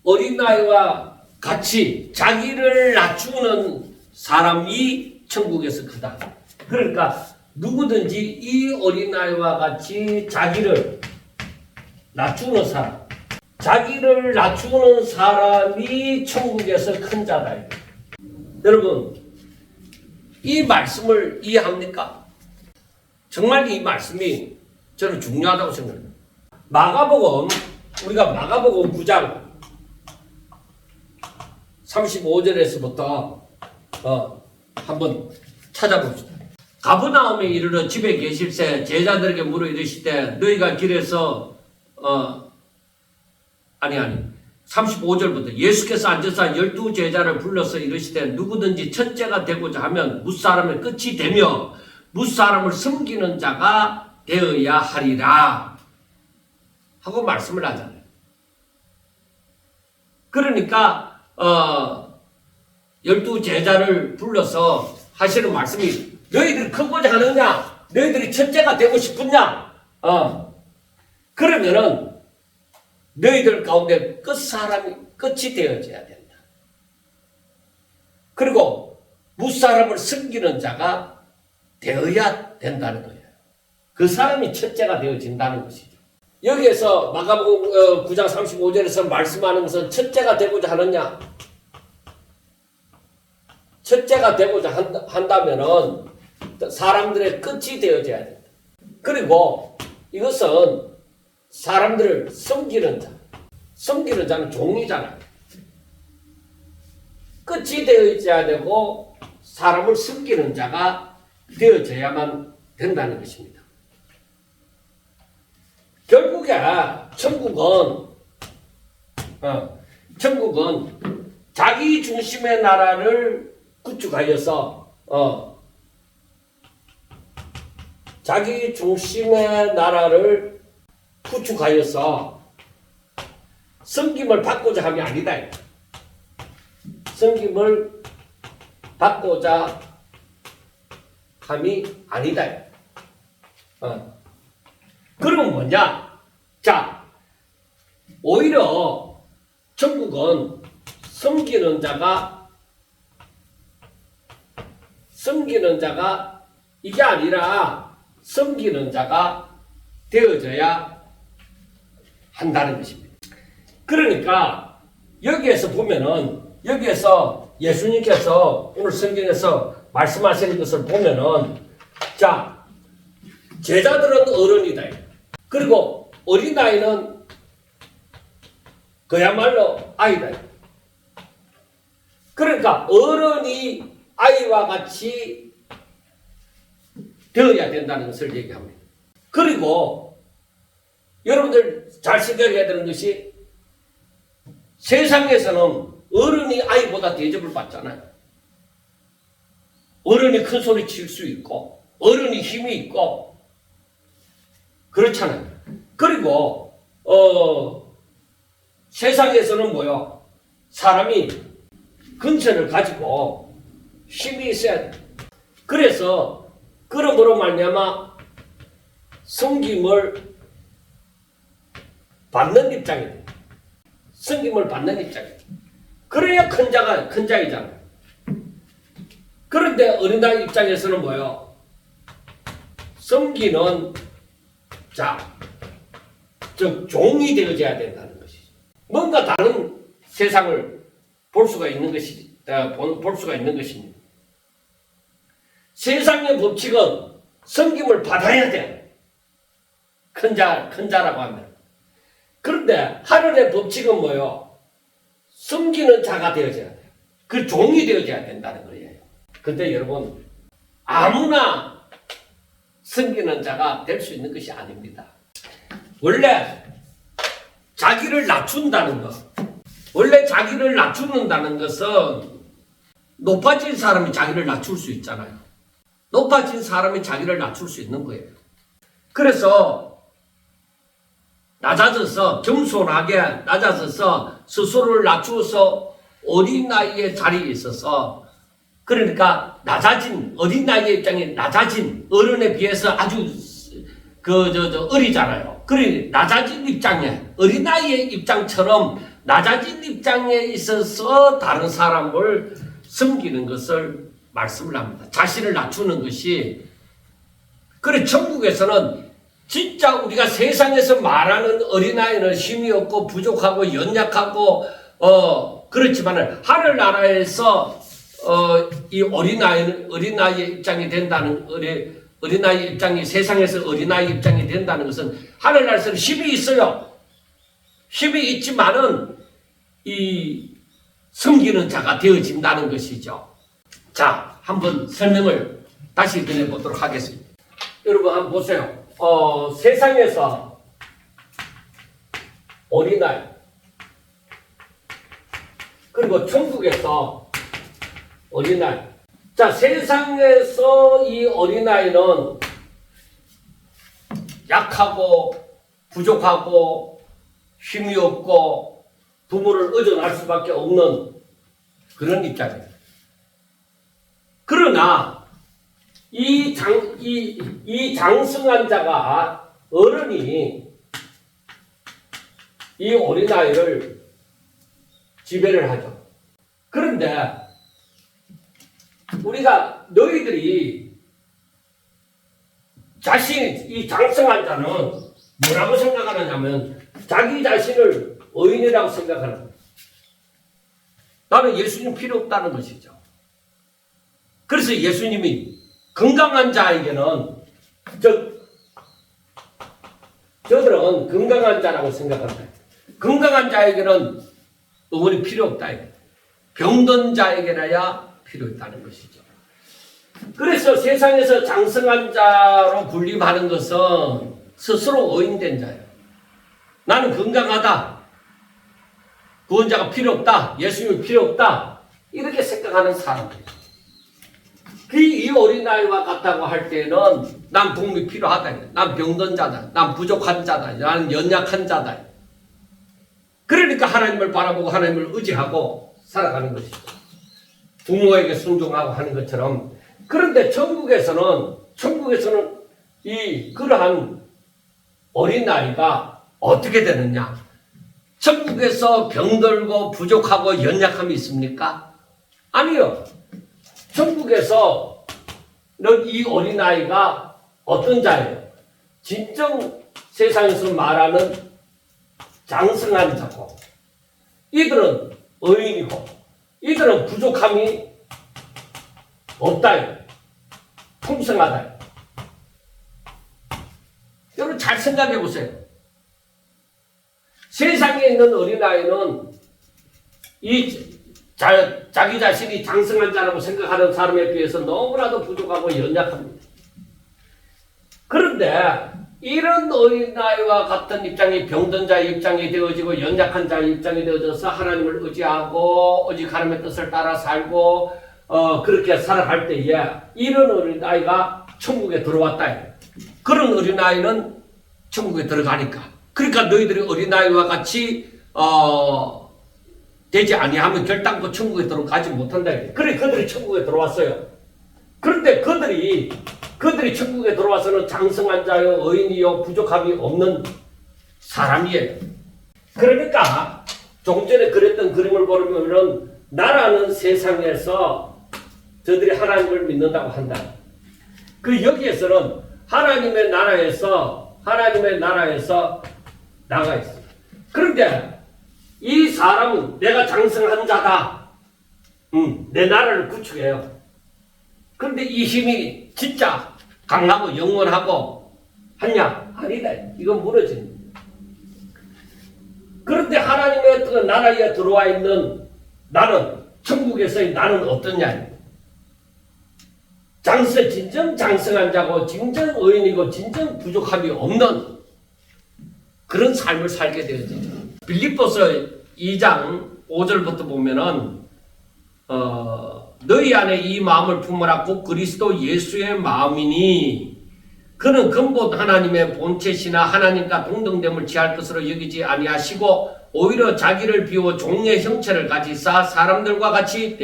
어린아이와 같이 자기를 낮추는 사람이 천국에서 크다. 그러니까 누구든지 이 어린아이와 같이 자기를 낮추는 사람, 자기를 낮추는 사람이 천국에서 큰 자다. 여러분, 이 말씀을 이해합니까? 정말 이 말씀이 저는 중요하다고 생각합니다. 마가복음, 우리가 마가복음 9장 35절에서부터 한번 찾아봅시다. 가버나움에 이르러 집에 계실새 제자들에게 물어 이르시되 너희가 길에서 35절부터 예수께서 앉으사 12제자를 불러서 이르시되 누구든지 첫째가 되고자 하면 무사람의 끝이 되며 무사람을 섬기는 자가 되어야 하리라 하고 말씀을 하잖아요. 그러니까 12제자를 불러서 하시는 말씀이 너희들이 크고자 하느냐? 너희들이 첫째가 되고 싶으냐? 그러면은 너희들 가운데 끝이 되어져야 된다. 그리고 무사람을 섬기는 자가 되어야 된다는 거예요. 그 사람이 첫째가 되어진다는 것이죠. 여기에서 마가복음 9장 35절에서 말씀하는 것은 첫째가 되고자 하느냐? 첫째가 되고자 한다면은 사람들의 끝이 되어져야 된다. 그리고 이것은 사람들을 섬기는 자, 섬기는 자는 종이잖아요. 끝이 되어져야 되고 사람을 섬기는 자가 되어져야만 된다는 것입니다. 결국에 천국은 자기 중심의 나라를 구축하여서 자기 중심의 나라를 구축하여서 섬김을 받고자 함이 아니다. 섬김을 받고자 함이 아니다. 그러면 뭐냐? 자, 오히려 천국은 섬기는 자가 이게 아니라 섬기는 자가 되어져야 한다는 것입니다. 그러니까 여기에서 보면은 여기에서 예수님께서 오늘 성경에서 말씀하시는 것을 보면은 자, 제자들은 어른이다. 그리고 어린아이는 그야말로 아이다. 그러니까 어른이 아이와 같이 되어야 된다는 것을 얘기합니다. 그리고 여러분들 잘 생각해야 되는 것이 세상에서는 어른이 아이보다 대접을 받잖아요. 어른이 큰 소리 칠 수 있고 어른이 힘이 있고 그렇잖아요. 그리고 세상에서는 뭐요? 사람이 근처를 가지고 힘이 있어야 돼. 그래서 그러므로 말미암아 섬김을 받는 입장이 돼. 섬김을 받는 입장이 돼. 그래야 큰 자이잖아. 그런데 어린아이 입장에서는 뭐요? 섬기는 자, 즉 종이 되어져야 된다는 것이죠. 뭔가 다른 세상을 볼 수가 있는 것입니다. 세상의 법칙은 섬김을 받아야 돼. 큰 자라고 하면. 그런데 하늘의 법칙은 뭐요? 섬기는 자가 되어져야 돼. 그 종이 되어져야 된다는 거예요. 근데 여러분, 아무나 섬기는 자가 될 수 있는 것이 아닙니다. 원래 자기를 낮춘다는 것, 원래 자기를 낮추는다는 것은 높아진 사람이 자기를 낮출 수 있잖아요. 높아진 사람이 자기를 낮출 수 있는 거예요. 그래서 낮아져서 겸손하게 낮아져서 스스로를 낮추어서 어린 나이에 자리에 있어서 그러니까 낮아진, 어린 나이의 입장에 낮아진 어른에 비해서 아주 어리잖아요. 그래 낮아진 입장에 어린 나이의 입장처럼 낮아진 입장에 있어서 다른 사람을 섬기는 것을 말씀을 합니다. 자신을 낮추는 것이. 그래 천국에서는 진짜 우리가 세상에서 말하는 어린아이는 힘이 없고 부족하고 연약하고 그렇지만 하늘나라에서 이 어린아이의 입장이 된다는 어린아이 입장이 세상에서 어린아이 입장이 된다는 것은 하늘나라에서는 힘이 있어요. 힘이 있지만은 이 섬기는 자가 되어진다는 것이죠. 자, 한번 설명을 다시 드려보도록 하겠습니다. 여러분 한번 보세요. 세상에서 어린아이 그리고 천국에서 어린아이. 자, 세상에서 이 어린아이는 약하고 부족하고 힘이 없고 부모를 의존할 수밖에 없는 그런 입장이에요. 그러나 이 장성한 자가 어른이 이 어린아이를 지배를 하죠. 그런데 우리가 너희들이 이 장성한 자는 뭐라고 생각하느냐면 자기 자신을 의인이라고 생각하는 거예요. 나는 예수님 필요 없다는 것이죠. 그래서 예수님이 건강한 자에게는 저들은 건강한 자라고 생각한다. 건강한 자에게는 의원이 필요 없다. 병든 자에게나야 필요 있다는 것이죠. 그래서 세상에서 장성한 자로 군림하는 것은 스스로 의인된 자예요. 나는 건강하다. 구원자가 필요 없다. 예수님이 필요 없다. 이렇게 생각하는 사람들이에요. 이 어린아이와 같다고 할 때는 난 도움이 필요하다. 난 병든 자다. 난 부족한 자다. 나는 연약한 자다. 그러니까 하나님을 바라보고 하나님을 의지하고 살아가는 것이죠. 부모에게 순종하고 하는 것처럼. 그런데 천국에서는 그러한 어린아이가 어떻게 되느냐? 천국에서 병들고 부족하고 연약함이 있습니까? 아니요. 천국에서는 이 어린아이가 어떤 자예요? 진정 세상에서 말하는 장성한 자고, 이들은 의인이고, 이들은 부족함이 없다. 풍성하다. 여러분 잘 생각해 보세요. 세상에 있는 어린아이는 자기 자신이 장성한 자라고 생각하는 사람에 비해서 너무나도 부족하고 연약합니다. 그런데 이런 어린아이와 같은 입장이 병든 자의 입장이 되어지고 연약한 자의 입장이 되어져서 하나님을 의지하고 오직 하나님의 뜻을 따라 살고 그렇게 살아갈 때에 이런 어린아이가 천국에 들어왔다. 그런 어린아이는 천국에 들어가니까. 그러니까 너희들이 어린아이와 같이 되지 아니하면 결단코 천국에 들어가지 못한다. 그래 그들이 천국에 들어왔어요. 그런데 그들이 천국에 들어와서는 장성한 자요 의인이요 부족함이 없는 사람이에요. 그러니까 조금 전에 그랬던 그림을 보면 나라는 세상에서 저들이 하나님을 믿는다고 한다. 그 여기에서는 하나님의 나라에서 나가 있어요. 그런데 이 사람은 내가 장성한 자다. 내 나라를 구축해요. 그런데 이 힘이 진짜 강하고 영원하고 하냐? 아니다. 이건 무너집니다. 그런데 하나님의 어떤 나라에 들어와 있는 나는, 천국에서의 나는 어떠냐? 진정 장성한 자고, 진정 의인이고, 진정 부족함이 없는 그런 삶을 살게 되어지죠. 빌립보서 2장 5절부터 보면은, 너희 안에 이 마음을 품으라. 곧 그리스도 예수의 마음이니 그는 근본 하나님의 본체시나 하나님과 동등됨을 취할 것으로 여기지 아니하시고 오히려 자기를 비워 종의 형체를 가지사 사람들과 같이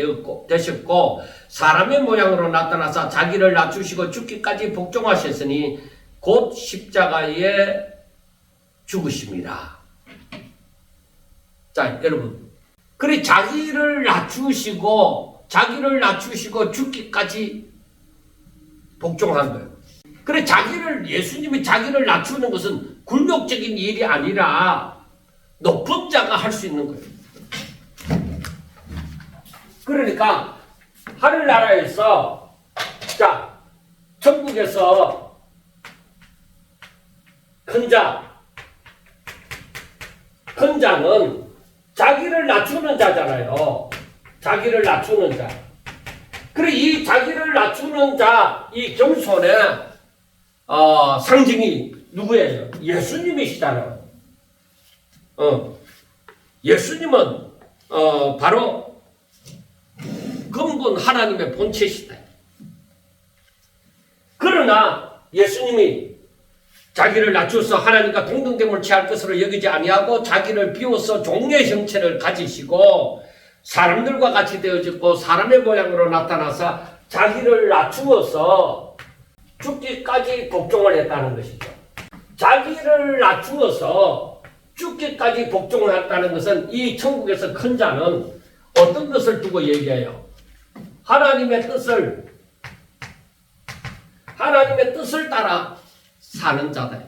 되셨고 사람의 모양으로 나타나사 자기를 낮추시고 죽기까지 복종하셨으니 곧 십자가에 죽으십니다. 자, 여러분, 그래 자기를 낮추시고 죽기까지 복종한 거예요. 그래 예수님이 자기를 낮추는 것은 굴욕적인 일이 아니라 높은 자가 할 수 있는 거예요. 그러니까 하늘나라에서 천국에서 큰 자는 자기를 낮추는 자잖아요. 자기를 낮추는 자. 그래 이 자기를 낮추는 자, 이 겸손의 상징이 누구예요? 예수님이시잖아요. 예수님은 바로 근본 하나님의 본체시다. 그러나 예수님이 자기를 낮추어서 하나님과 동등됨을 취할 것으로 여기지 아니하고 자기를 비워서 종의 형체를 가지시고 사람들과 같이 되어졌고 사람의 모양으로 나타나서 자기를 낮추어서 죽기까지 복종을 했다는 것이죠. 자기를 낮추어서 죽기까지 복종을 했다는 것은 이 천국에서 큰 자는 어떤 것을 두고 얘기해요? 하나님의 뜻을 따라 사는 자다.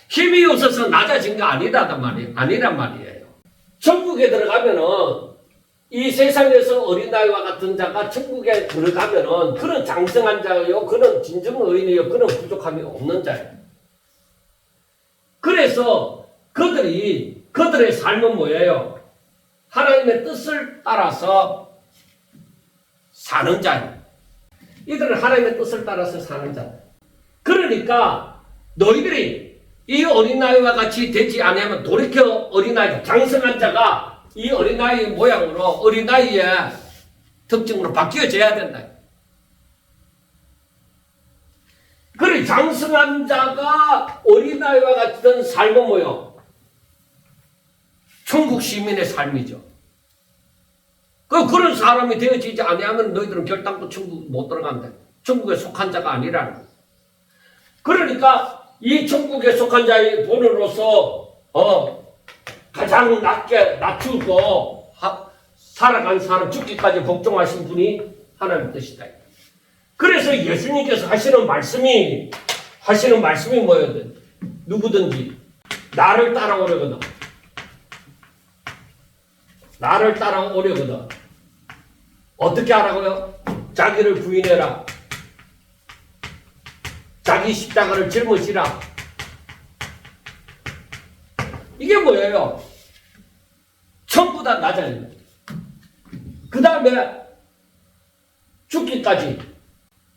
힘이 없어서 낮아진 거 아니란 말이에요. 천국에 들어가면은 이 세상에서 어린아이와 같은 자가 천국에 들어가면은 그런 장성한 자요, 그런 진정 의인이요, 그런 부족함이 없는 자예요. 그래서 그들의 삶은 뭐예요? 하나님의 뜻을 따라서 사는 자예요. 이들은 하나님의 뜻을 따라서 사는 자예요. 그러니까 너희들이 이 어린아이와 같이 되지 않으면 돌이켜 어린아이, 장성한 자가 이 어린아이 모양으로 어린아이의 특징으로 바뀌어져야 된다. 그래 장성한 자가 어린아이와 같은 삶은 뭐요? 천국 시민의 삶이죠. 그런 사람이 되어지지 아니하면 너희들은 결단코 천국 못 들어간다. 천국에 속한 자가 아니라는 거예요. 그러니까 이 천국에 속한 자의 본으로서 가장 낮추고 살아간 사람 죽기까지 복종하신 분이 하나님 뜻이다. 그래서 예수님께서 하시는 말씀이 뭐였든 누구든지 나를 따라오려거든 어떻게 하라고요? 자기를 부인해라. 자기 십자가를 짊어지라. 이게 뭐예요? 전부 다 낮아요. 그 다음에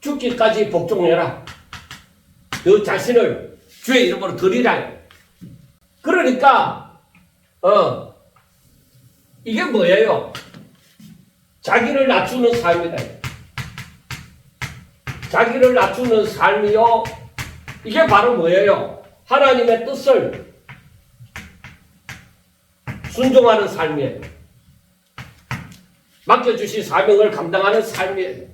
죽기까지 복종해라. 너 자신을 주의 이름으로 드리라. 그러니까 이게 뭐예요? 자기를 낮추는 삶이다. 자기를 낮추는 삶이요. 이게 바로 뭐예요? 하나님의 뜻을 순종하는 삶이에요. 맡겨주신 사명을 감당하는 삶이에요.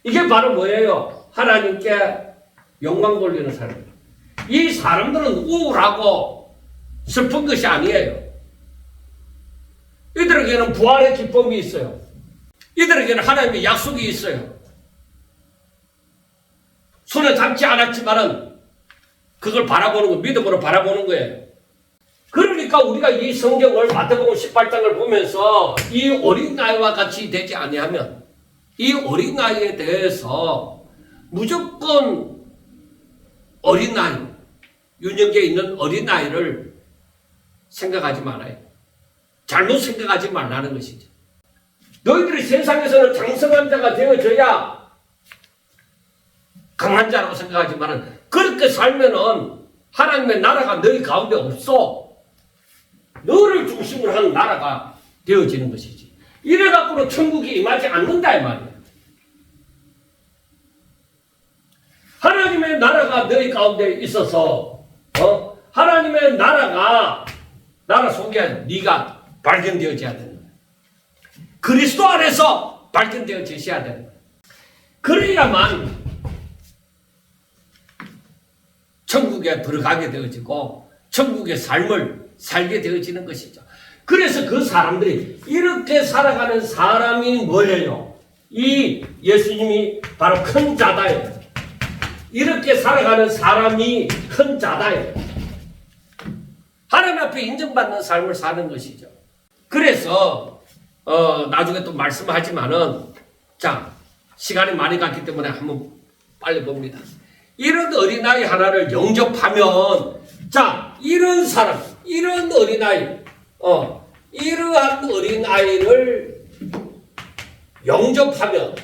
이게 바로 뭐예요? 하나님께 영광 돌리는 삶이에요. 이 사람들은 우울하고 슬픈 것이 아니에요. 이들에게는 부활의 기쁨이 있어요. 이들에게는 하나님의 약속이 있어요. 손에 잡지 않았지만은 그걸 바라보는 거, 믿음으로 바라보는 거예요. 그러니까 우리가 이 성경을 마태복음 18장을 보면서 이 어린아이와 같이 되지 아니하면 이 어린아이에 대해서 무조건 어린아이, 유년기에 있는 어린아이를 생각하지 말아요. 잘못 생각하지 말라는 것이죠. 너희들이 세상에서는 장성한 자가 되어져야 강한 자라고 생각하지만 그렇게 살면은 하나님의 나라가 너희 가운데 없어. 너를 중심으로 하는 나라가 되어지는 것이지. 이래갖고는 천국이 임하지 않는다 이 말이야. 하나님의 나라가 너희 가운데 있어서 하나님의 나라가 나라 속에 네가 발견되어져야 되는 거야. 그리스도 안에서 발견되어지셔야 되는 거야. 그래야만 천국에 들어가게 되어지고 천국의 삶을 살게 되어지는 것이죠. 그래서 그 사람들이 이렇게 살아가는 사람이 뭐예요? 이 예수님이 바로 큰 자다예요. 이렇게 살아가는 사람이 큰 자다예요. 하나님 앞에 인정받는 삶을 사는 것이죠. 그래서 나중에 또 말씀하지만은 자, 시간이 많이 갔기 때문에 한번 빨리 봅니다. 이런 어린아이 하나를 영접하면 자, 이런 사람, 이런 어린아이, 이러한 어린아이를 영접하면,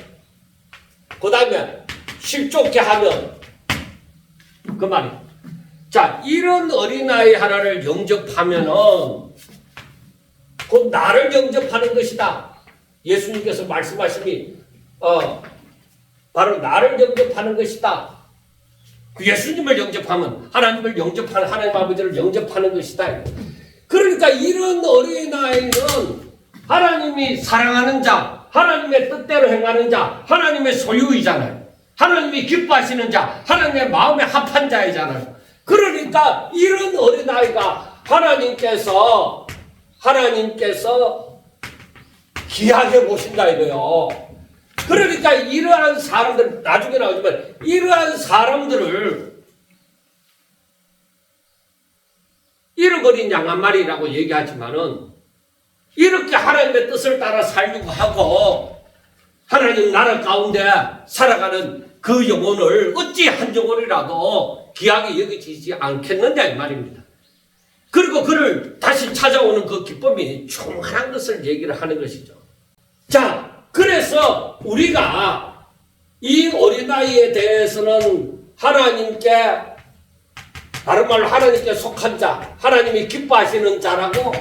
그 다음에 실족케 하면, 그 말이에요. 자, 이런 어린아이 하나를 영접하면은, 곧 나를 영접하는 것이다. 예수님께서 말씀하시니, 바로 나를 영접하는 것이다. 그 예수님을 영접하면 하나님을 영접하는 하나님 아버지를 영접하는 것이다. 그러니까 이런 어린아이는 하나님이 사랑하는 자, 하나님의 뜻대로 행하는 자, 하나님의 소유이잖아요. 하나님이 기뻐하시는 자, 하나님의 마음에 합한 자이잖아요. 그러니까 이런 어린아이가 하나님께서 귀하게 보신다 이거요. 그러니까 이러한 사람들, 나중에 나오지만 이러한 사람들을 잃어버린 양 한 마리라고 얘기하지만은 이렇게 하나님의 뜻을 따라 살려고 하고 하나님 나라 가운데 살아가는 그 영혼을 어찌 한 영혼이라도 귀하게 여기지 않겠느냐 이 말입니다. 그리고 그를 다시 찾아오는 그 기쁨이 충만한 것을 얘기를 하는 것이죠. 자, 그래서 우리가 이 어린아이에 대해서는 하나님께, 다른 말로 하나님께 속한 자, 하나님이 기뻐하시는 자라고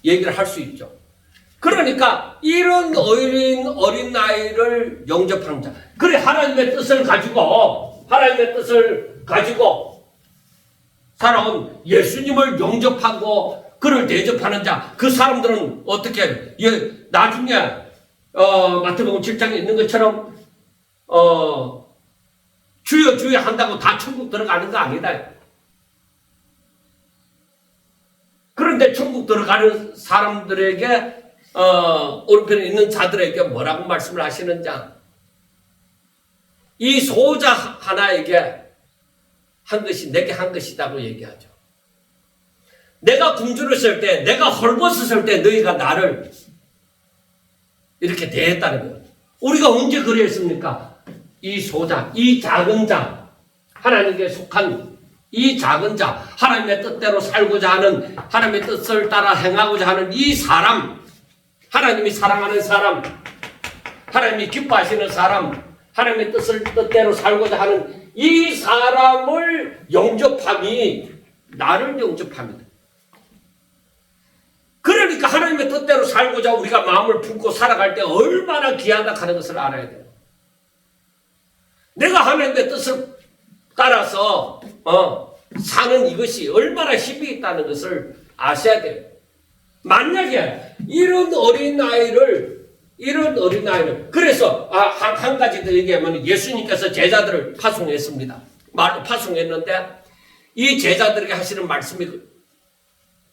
얘기를 할 수 있죠. 그러니까 이런 어린아이를 영접하는 자, 그래 하나님의 뜻을 가지고 살아온 예수님을 영접하고 그를 대접하는 자, 그 사람들은 어떻게 나중에 마태복음 7장에 있는 것처럼 주여 주여 한다고 다 천국 들어가는 거 아니다. 그런데 천국 들어가는 사람들에게 오른편에 있는 자들에게 뭐라고 말씀을 하시는지, 이 소자 하나에게 한 것이 내게 한 것이라고 얘기하죠. 내가 굶주렸을 때, 내가 헐벗었을 때 너희가 나를 이렇게 대했다는 거예요. 우리가 언제 그랬습니까? 이 소자, 이 작은 자, 하나님께 속한 이 작은 자, 하나님의 뜻대로 살고자 하는, 하나님의 뜻을 따라 행하고자 하는 이 사람, 하나님이 사랑하는 사람, 하나님이 기뻐하시는 사람, 하나님의 뜻대로 살고자 하는 이 사람을 영접함이 나를 영접합니다. 그러니까 하나님의 뜻대로 살고자 우리가 마음을 품고 살아갈 때 얼마나 귀하다 하는 것을 알아야 돼요. 내가 하나님의 뜻을 따라서 사는 이것이 얼마나 힘이 있다는 것을 아셔야 돼요. 만약에 이런 어린아이를 그래서 한 가지 더 얘기하면 예수님께서 제자들을 파송했습니다. 말로 파송했는데 이 제자들에게 하시는 말씀이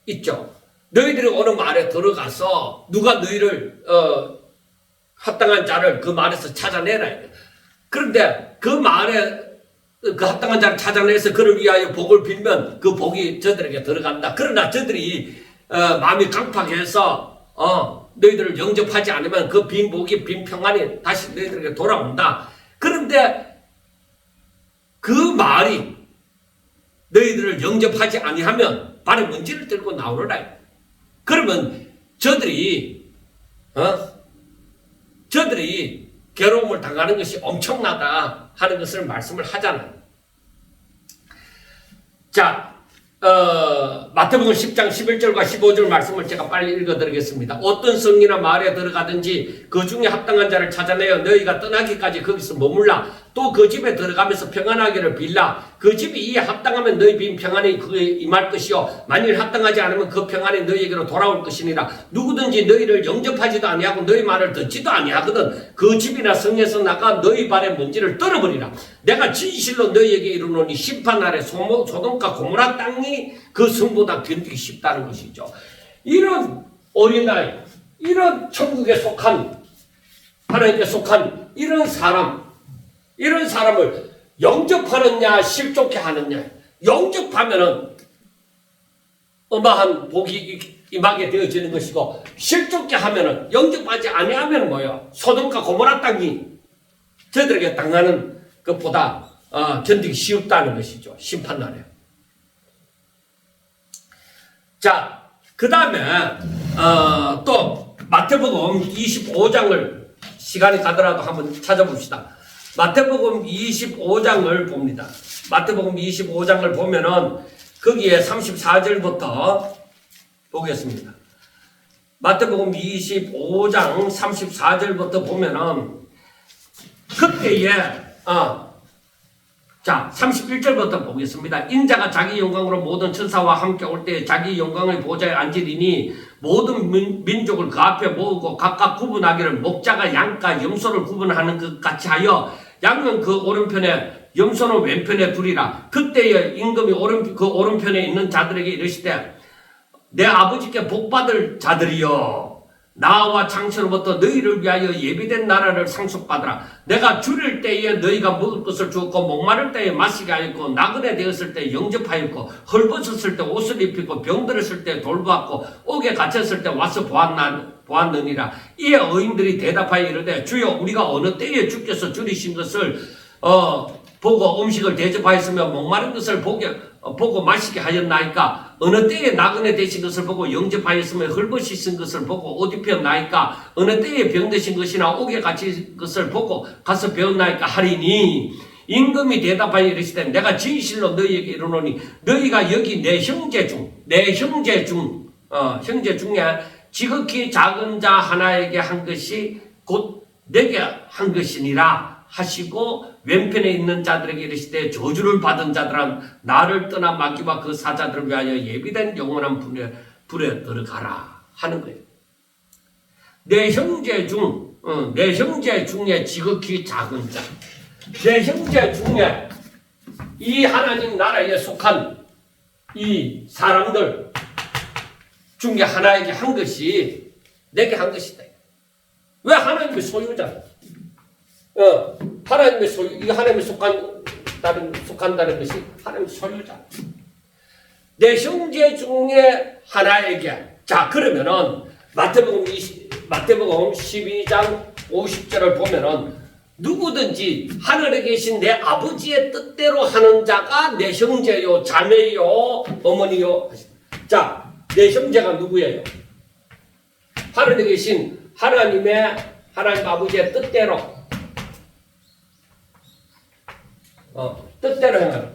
있죠. 너희들이 어느 말에 들어가서 누가 너희를 합당한 자를 그 말에서 찾아내라. 그런데 그 말에 그 합당한 자를 찾아내서 그를 위하여 복을 빌면 그 복이 저들에게 들어간다. 그러나 저들이 마음이 강팍해서 너희들을 영접하지 않으면 그 빈 복이 빈 평안이 다시 너희들에게 돌아온다. 그런데 그 말이 너희들을 영접하지 아니하면 발에 먼지를 들고 나오너라. 그러면 저들이 괴로움을 당하는 것이 엄청나다 하는 것을 말씀을 하잖아요. 자, 마태복음 10장 11절과 15절 말씀을 제가 빨리 읽어드리겠습니다. 어떤 성이나 마을에 들어가든지 그 중에 합당한 자를 찾아내어 너희가 떠나기까지 거기서 머물라. 또 그 집에 들어가면서 평안하기를 빌라. 그 집이 이에 합당하면 너희 빈 평안이 그에 임할 것이요 만일 합당하지 않으면 그 평안이 너희에게로 돌아올 것이니라. 누구든지 너희를 영접하지도 아니하고 너희 말을 듣지도 아니하거든 그 집이나 성에서 나가 너희 발의 먼지를 떨어버리라. 내가 진실로 너희에게 이르노니 심판날에 소돔과 고모라 땅이 그 성보다 견디기 쉽다는 것이죠. 이런 어린아이, 이런 천국에 속한, 하나님께 속한 이런 사람을 영접하느냐 실족해 하느냐. 영접하면은 어마한 복이 임하게 되어지는 것이고, 실족해 하면은, 영접하지 아니하면 뭐예요? 소돔과 고모라 땅이 저들에게 당하는 것보다 견디기 쉽다는 것이죠. 심판날에. 자, 그 다음에 또 마태복음 25장을 시간이 가더라도 한번 찾아봅시다. 마태복음 25장을 봅니다. 마태복음 25장을 보면은 거기에 34절부터 보겠습니다. 마태복음 25장 34절부터 보면은 그때에 자 31절부터 보겠습니다. 인자가 자기 영광으로 모든 천사와 함께 올 때 자기 영광의 보좌에 앉으리니 모든 민족을 그 앞에 모으고 각각 구분하기를 목자가 양과 염소를 구분하는 것 같이 하여 양은 그 오른편에 염소는 왼편에 두리라. 그때에 임금이 그 오른편에 있는 자들에게 이르시되 내 아버지께 복받을 자들이여 나와 창세로부터 너희를 위하여 예비된 나라를 상속받으라. 내가 줄일 때에 너희가 먹을 것을 주었고 목마를 때에 마시게 하였고 나그네 되었을 때 영접하였고 헐벗었을 때 옷을 입히고 병들었을 때 돌보았고 옥에 갇혔을 때 와서 보았느니라. 이에 의인들이 대답하여 이르되 주여 우리가 어느 때에 주께서 줄이신 것을 보고 음식을 대접하였으며 목마른 것을 보고 마시게 하였나이까? 어느 때에 나그네 되신 것을 보고 영접하였으며 헐벗으신 것을 보고 옷 입혔나이까? 어느 때에 병드신 것이나 옥에 갇힌 것을 보고 가서 배웠나이까? 하리니 임금이 대답하여 이르시되 내가 진실로 너희에게 이르노니 너희가 여기 내 형제 중에 지극히 작은 자 하나에게 한 것이 곧 내게 한 것이니라 하시고 왼편에 있는 자들에게 이르시되 저주를 받은 자들은 나를 떠나 마귀와 그 사자들을 위하여 예비된 영원한 불에 들어가라 하는 거예요. 내 형제 중에 지극히 작은 자, 내 형제 중에 이 하나님 나라에 속한 이 사람들 중에 하나에게 한 것이 내게 한 것이다. 왜? 하나님의 소유잖아. 하나님의 소유, 이거 하나님의 속한다는 것이 하나님의 소유자. 내 형제 중에 하나에게. 자, 그러면은, 마태복음 12장 50절을 보면은, 누구든지 하늘에 계신 내 아버지의 뜻대로 하는 자가 내 형제요, 자매요, 어머니요. 자, 내 형제가 누구예요? 하늘에 계신 하나님 아버지의 뜻대로. 뜻대로 행하는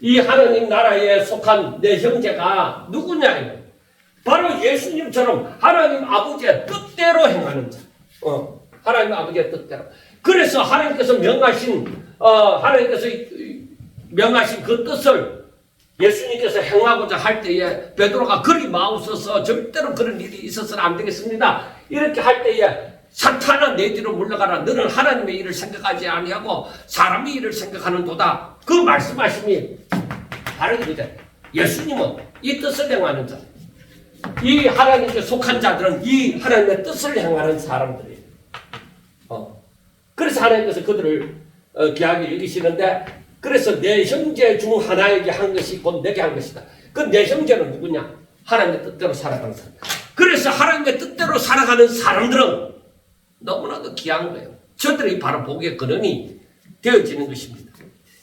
이 하나님 나라에 속한 내 형제가 누구냐? 바로 예수님처럼 하나님 아버지의 뜻대로 행하는 자. 하나님 아버지의 뜻대로. 그래서 하나님께서 명하신 그 뜻을 예수님께서 행하고자 할 때에 베드로가 그리 마우서서 절대로 그런 일이 있어서는 안 되겠습니다. 이렇게 할 때에 사탄아 내 뒤로 물러가라. 너는 하나님의 일을 생각하지 아니하고 사람의 일을 생각하는도다. 그 말씀하심이 바로 이거죠. 예수님은 이 뜻을 행하는 자, 이 하나님께 속한 자들은 이 하나님의 뜻을 행하는 사람들이에요. 그래서 하나님께서 그들을 귀하게 여기시는데, 그래서 내 형제 중 하나에게 한 것이 곧 내게 한 것이다. 그 내 형제는 누구냐? 하나님의 뜻대로 살아가는 사람. 그래서 하나님의 뜻대로 살아가는 사람들은 너무나도 귀한 거예요. 저들이 바로 복의 근원이 되어지는 것입니다.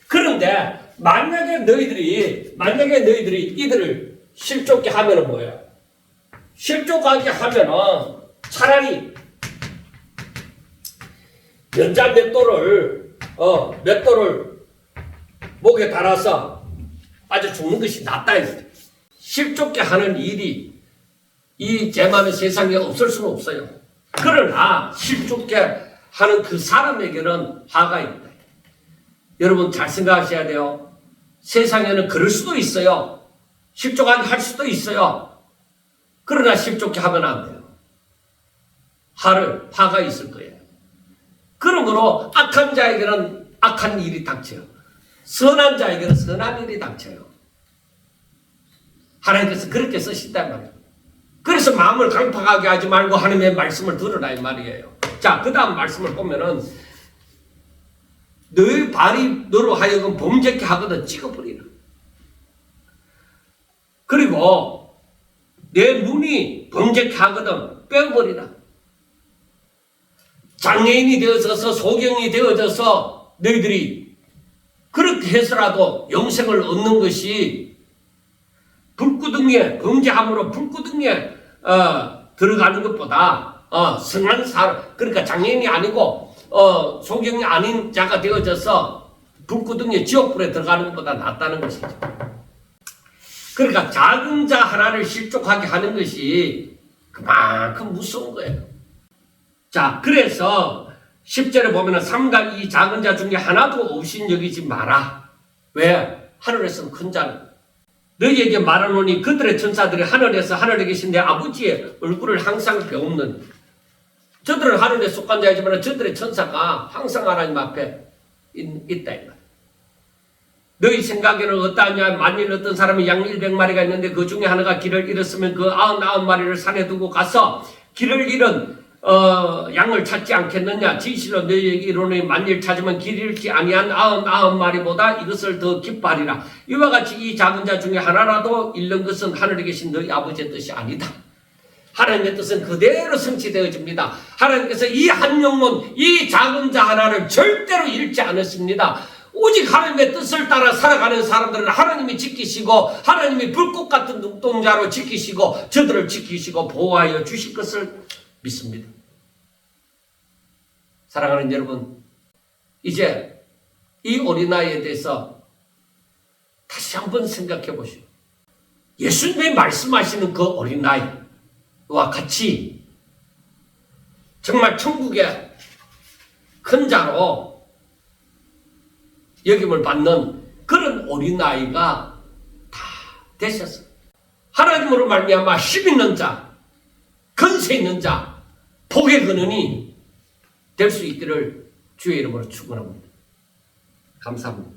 그런데 만약에 너희들이 이들을 실족하게 하면은 뭐예요? 실족하게 하면은 차라리 연자 맷돌을 목에 달아서 빠져 죽는 것이 낫다. 실족게 하는 일이 이 죄만의 세상에 없을 수는 없어요. 그러나 실족게 하는 그 사람에게는 화가 있다. 여러분 잘 생각하셔야 돼요. 세상에는 그럴 수도 있어요. 십조가 할 수도 있어요. 그러나 십조케 하면 안 돼요. 화가 있을 거예요. 그러므로 악한 자에게는 악한 일이 닥쳐요. 선한 자에게는 선한 일이 닥쳐요. 하나님께서 그렇게 쓰신단 말이에요. 그래서 마음을 강팍하게 하지 말고 하나님의 말씀을 들으라 이 말이에요. 자, 그 다음 말씀을 보면은 너의 발이 너로 하여금 범죄케 하거든 찍어버리라. 그리고 내 눈이 범죄케 하거든 빼어버리라. 장애인이 되어져서 소경이 되어져서 너희들이 그렇게 해서라도 영생을 얻는 것이 불구덩이에 범죄함으로 불구덩이에 들어가는 것보다 선한 사람, 그러니까 장애인이 아니고 소경이 아닌 자가 되어져서 불구덩이에 지옥불에 들어가는 것보다 낫다는 것이죠. 그러니까 작은 자 하나를 실족하게 하는 것이 그만큼 무서운 거예요. 자, 그래서 10절에 보면은 삼가 이 작은 자 중에 하나도 없인 여기지 마라. 왜? 하늘에서는 큰 자는 너희에게 말하노니 그들의 천사들이 하늘에서 하늘에 계신 내 아버지의 얼굴을 항상 배웁는, 저들은 하늘에 속한 자이지만 저들의 천사가 항상 하나님 앞에 있다 이 말. 너희 생각에는 어떠하냐? 만일 어떤 사람이 양 100마리가 있는데 그 중에 하나가 길을 잃었으면 그 99마리를 산에 두고 가서 길을 잃은 양을 찾지 않겠느냐? 진실로 너희에게 이르노니 만일 찾으면 길 잃지 아니한 99마리보다 이것을 더 기뻐하리라. 이와 같이 이 작은 자 중에 하나라도 잃는 것은 하늘에 계신 너희 아버지의 뜻이 아니다. 하나님의 뜻은 그대로 성취되어집니다. 하나님께서 이 한 영혼, 이 작은 자 하나를 절대로 잃지 않으십니다. 오직 하나님의 뜻을 따라 살아가는 사람들은 하나님이 지키시고 하나님이 불꽃 같은 눈동자로 지키시고 저들을 지키시고 보호하여 주실 것을 믿습니다. 사랑하는 여러분, 이제 이 어린아이에 대해서 다시 한번 생각해 보시오. 예수님이 말씀하시는 그 어린아이와 같이 정말 천국의 큰 자로 여김을 받는 그런 어린아이가 다 되셨어요. 하나님으로 말미암아 힘 있는 자, 근세 있는 자, 복의 근원이 될 수 있기를 주의 이름으로 축원합니다. 감사합니다.